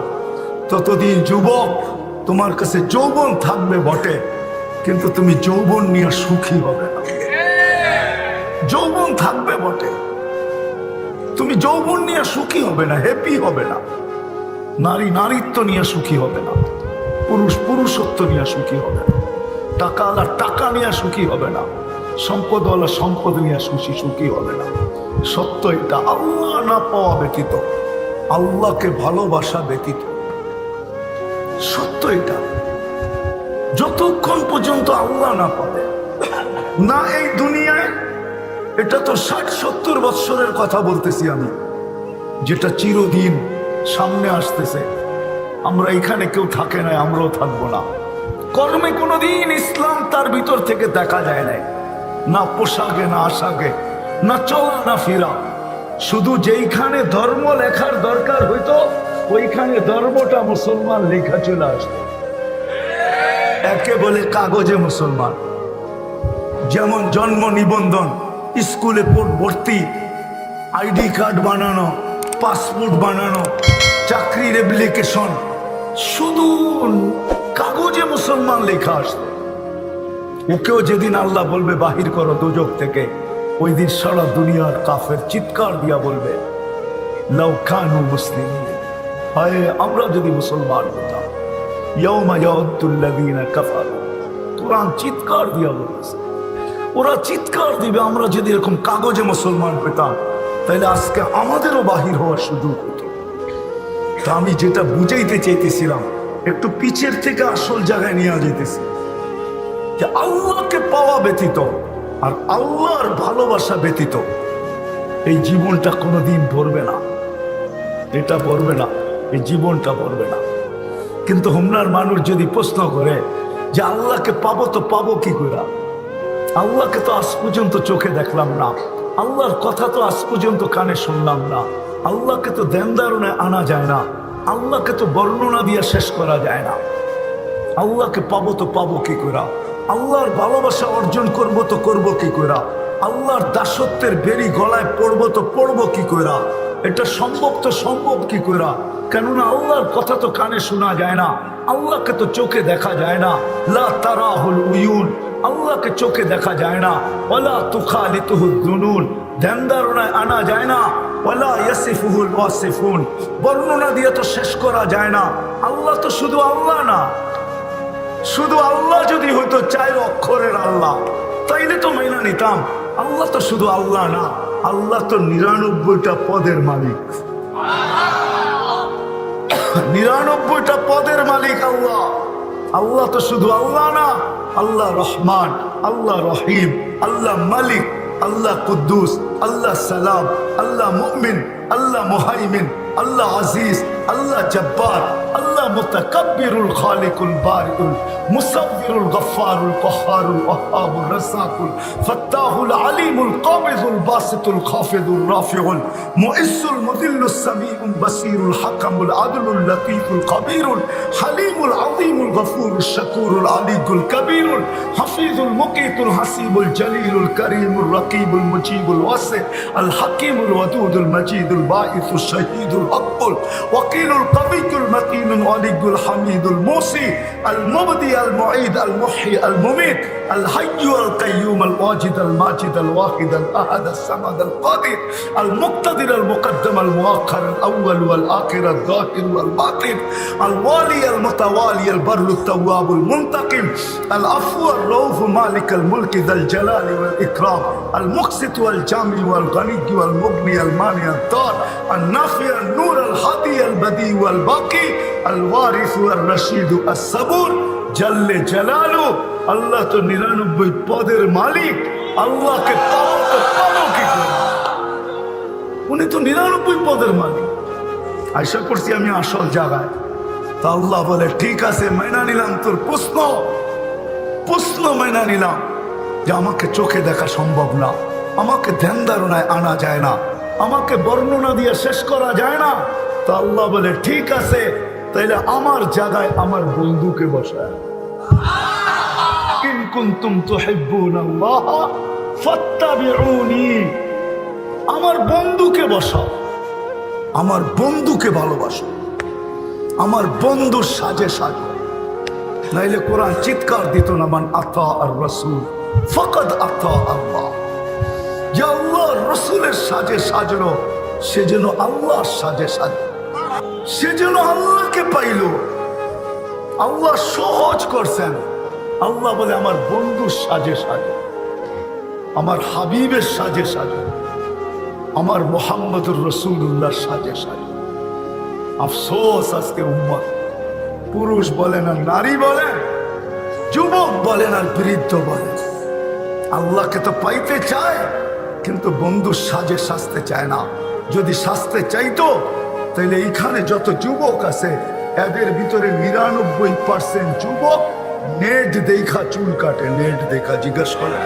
ততদিন যুবক তোমার কাছে যৌবন থাকবে বটে, কিন্তু তুমি যৌবন নিয়ে সুখী হবে না। যৌবন থাকবে বটে, তুমি যৌবন নিয়ে সুখী হবে না, হ্যাপি হবে না। নারী নারীত্ব নিয়ে সুখী হবে না, পুরুষ পুরুষত্ব নিয়ে সুখী হবে না, টাকাওয়ালা টাকা নিয়ে সুখী হবে না, সম্পদওয়ালা সম্পদ নিয়ে সুখী হবে না। সত্য এটা, আল্লাহ না পাওয়া ব্যতীত, আল্লাহকে ভালোবাসা ব্যতীত, সত্য এটা। যতক্ষণ পর্যন্ত আল্লাহ না পাবে না এই দুনিয়ায়, এটা তো 60-70 বৎসরের কথা বলতেছি আমি, যেটা চিরদিন সামনে আসতেছে। আমরা এখানে কেউ থাকে না, আমরাও থাকবো না। কর্মে কোনোদিন ইসলাম তার ভিতর থেকে দেখা যায় নাই, না পোশাকে, না আশাকে, না চলা না ফিরা। শুধু যেইখানে ধর্ম লেখার দরকার হইতো ওইখানে ধর্মটা মুসলমান লেখা চলে আসতো। একে বলে কাগজে মুসলমান, যেমন জন্ম নিবন্ধন, স্কুলে ভর্তি, আইডি কার্ড বানানো, পাসপোর্ট বানানো, চাকরির অ্যাপ্লিকেশন, শুধু কাগজে মুসলমান লেখা আসতো। ওকেও যেদিন আল্লাহ বলবে বাহির করো দুজক থেকে, ওই দিন সারা দুনিয়ার কাফের চিৎকার দিয়া বলবে লাউ কানু মুসলিমিন, হায় আমরা যদি মুসলমান হতাম। ইয়াউমা ইয়াউদ্দুল্লাযীনা কাফারু, কুরআন চিৎকার দিয়া বলছে, ওরা চিৎকার দিবে আমরা যদি এরকম কাগজে মুসলমান পেতাম, তাহলে আজকে আমাদেরও বাহির হওয়ার সুযোগ হতো। তা আমি যেটা বুঝাইতে চাইতেছিলাম, একটু পিছের থেকে আসল জায়গায় নিয়ে যেতেছি, যে আল্লাহকে পাওয়া ব্যতীত আর আল্লাহর ভালোবাসা ব্যতীত এই জীবনটা কোনোদিন ভরবে না, এটা ভরবে না, এই জীবনটা ভরবে না। কিন্তু হোমনার মানুষ যদি প্রশ্ন করে যে আল্লাহকে পাবো তো পাবো কি করে, আল্লাহকে তো আজ পর্যন্ত চোখে দেখলাম না, আল্লাহর কথা তো আজ পর্যন্ত কানে শুনলাম না, আল্লাহকে তো ধ্যান ধারণায় আনা যায় না, আল্লাহকে তো বর্ণনা দিয়ে শেষ করা যায় না, আল্লাহকে পাবো তো পাবো কি করে, আল্লাহর ভালোবাসা অর্জন করবো তো করবো কি করে, আল্লাহর দাসত্বের বেরি গলায় পড়বো তো পড়বো কি করে, এটা সম্ভব তো সম্ভব কি করে? কেননা আল্লাহর কথা তো কানে শোনা যায় না, আল্লাহকে তো চোখে দেখা যায় না। লা তারাহুল উয়ুন, আল্লাহকে চোখে দেখা যায় না। ওয়ালা তুখালিতুহুদ দুনুন, ধ্যান ধারণায় আনা যায় না। ওয়ালা ইয়াসিফুহুল ওয়াসিফুন, বর্ণনা দিয়ে তো শেষ করা যায় না। আল্লাহ তো শুধু আল্লাহ না, শুধু আল্লাহ যদি হইতো 4 অক্ষরের আল্লাহ তাইলে তো মাইনা নিতাম। আল্লাহ তো শুধু আল্লাহ না, আল্লাহ তো 99টা পদের মালিক, 99টা পদের মালিক আল্লাহ। আল্লাহ তো শুধু আল্লাহ না, আল্লাহ রহমান, আল্লাহ রহিম, আল্লাহ মালিক, আল্লাহ কুদ্দুস, আল্লাহ সালাম, আল্লাহ মুমিন, আল্লাহ মুহাইমিন, আল্লাহ আজিজ, আল্লাহ জব্বার, আল্লাহ মুতাকাব্বিরুল খালিকুল বারিউল মুসাব্বিরুল গফফারুল কহ্হারুল ওয়াহ্হাবুর রাসাকুল ফাত্তাহুল আলিমুল কাবিজুল বাসিতুল খাফিদুর রাফিউল মুইসুল মুদিল্লুস সামিউল বাসিরুল হাকামুল আদলুল লতীফুল কবিরুল হালিমুল আযীমুল গফুরুশ শাকুরুল আলিকুল কবিরুল হাফিজুল মুকিতুল হাসিবুল জলিলুল করিমুল রকিবুল মুজিবুল ওয়াসি আল হাকিমুল ওয়াদুদুল মজিদুল বাঈসুশ শাহীদুল আকবুল ওয়াকিলুল কবিয়ুল মতিনুল আলিকুল হামিদুল মুসি আল মুবদি আল মুঈদ আল মুহয়ি আল মুমীত আল হাইয়্যু আল কাইয়্যুম আল ওয়াজিদ আল মাজিদ আল ওয়াহিদ আল আহাদ আল সামাদ আল কাদির আল মুক্তাদির আল মুকদ্দম আল মুআখ্খার আল আউয়াল ওয়াল আখির আল যাহির ওয়াল বাতিন আল ওয়ালি আল মুতাওয়ালি আল বাররু التواب المنتقم العفو الرؤوف مالك الملك ذا الجلال والإكرام المقسط والجامع والغني والمغني المانع الضار النافع النور الهادي البديع والباقي الوارث والرشيد الصبور جل جلاله আল্লাহ তো 99 পদের মালিক আল্লাহকে পাবো কি করে উনি তো 99 পদের মালিক আশা করছি আমি আসল জায়গায় তা আল্লাহ বলে ঠিক আছে মাইনা নিলাম তোর প্রশ্ন মাইনা নিলাম যে আমাকে চোখে দেখা সম্ভব না আমাকে ধ্যান ধারণায় আনা যায় না আমাকে বর্ণনা দিয়ে শেষ করা যায় না তা আল্লাহ বলে ঠিক আছে তাইলে আমার জায়গায় আমার বন্ধুকে বসায় ইন কুনতুম তুহিব্বুনাল্লাহ ফাত্তাবিউনি আমার বন্ধুকে বসাও আমার বন্ধুকে ভালোবাসো আমার বন্ধুর সাজে সাজো নাইলে কোরআন চিৎকার দিত না মান আতা আর রাসূল ফাকাদ আতা আল্লাহ যে আল্লাহ রাসূলের সাজে সাজলো সে যেন আল্লাহর সাজে সাজলো সে যেন আল্লাহকে পাইল আল্লাহ সহজ করছেন আল্লাহ বলে আমার বন্ধুর সাজে সাজো আমার হাবিবের সাজে সাজো আমার মুহাম্মদুর রাসূলুল্লাহর সাজে সাজো আফসোস আজকে উম্মত পুরুষ বলেন আর নারী বলেন যুবক বলেন আর বৃদ্ধ বলেন আল্লাহকে তো পাইতে চায় কিন্তু বন্ধুর সাজে সাজতে চায় না যদি সাজতে চাইতো তাহলে এইখানে যত যুবক আছে এদের ভিতরে 99% যুবক নেট দেখা চুল কাটে নেট দেখা জিজ্ঞেস করে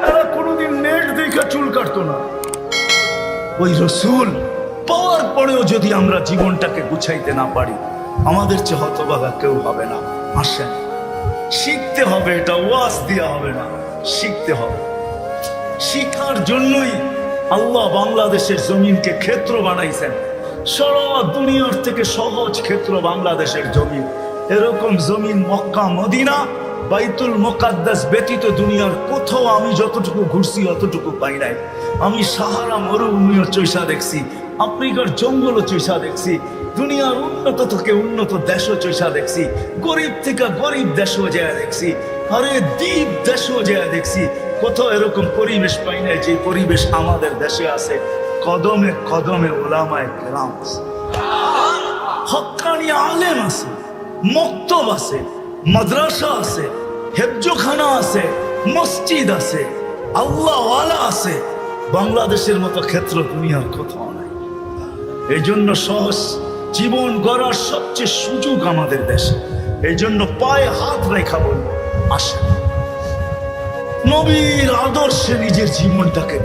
এরা কোনোদিন নেট দেখা চুল কাটতো না ওই রাসূল পাওয়ার পরেও যদি আমরা জীবনটাকে গুছাইতে না পারি আমাদের চেয়ে হতভাগা কেউ হবে না আসেন শিখতে হবে এটা ওয়াজ দেওয়া হবে না শিখতে হবে শিখার জন্যই আল্লাহ বাংলাদেশের জমিনকে ক্ষেত্র বানাইছেন সারা দুনিয়ার থেকে সহজ ক্ষেত্র বাংলাদেশের জমিন এরকম জমিন মক্কা মদিনা বাইতুল মুকাদ্দাস ব্যতীত দুনিয়ার কোথাও আমি যতটুকু ঘুরছি অতটুকু পাই নাই আমি সাহারা মরুভূমিও চৈসা দেখছি আফ্রিকার জঙ্গলও চৈসা দেখছি দুনিয়ার উন্নত থেকে উন্নত দেশও চৈসা দেখছি গরিব থেকে গরিব দেশও যায় দেখছি আরে দ্বীপ দেশও যায় দেখছি কোথাও এরকম পরিবেশ পাই নাই যে পরিবেশ আমাদের দেশে আছে কদমে কদমে ওলামায়ে কেরাম আছে হক্কানি আলেম আছে মক্তব আছে মাদ্রাসা আছে হেফজখানা আছে মসজিদ আছে আল্লাহওয়ালা আছে বাংলাদেশের মতো ক্ষেত্র দুনিয়ার কোথাও নাই এই জন্য সহজ জীবন গড়ার সবচেয়ে সুযোগ আমাদের দেশে এই জন্য পায়ে হাত রেখা বলবো আসেন নবীর আদর্শে নিজের জীবনটাকে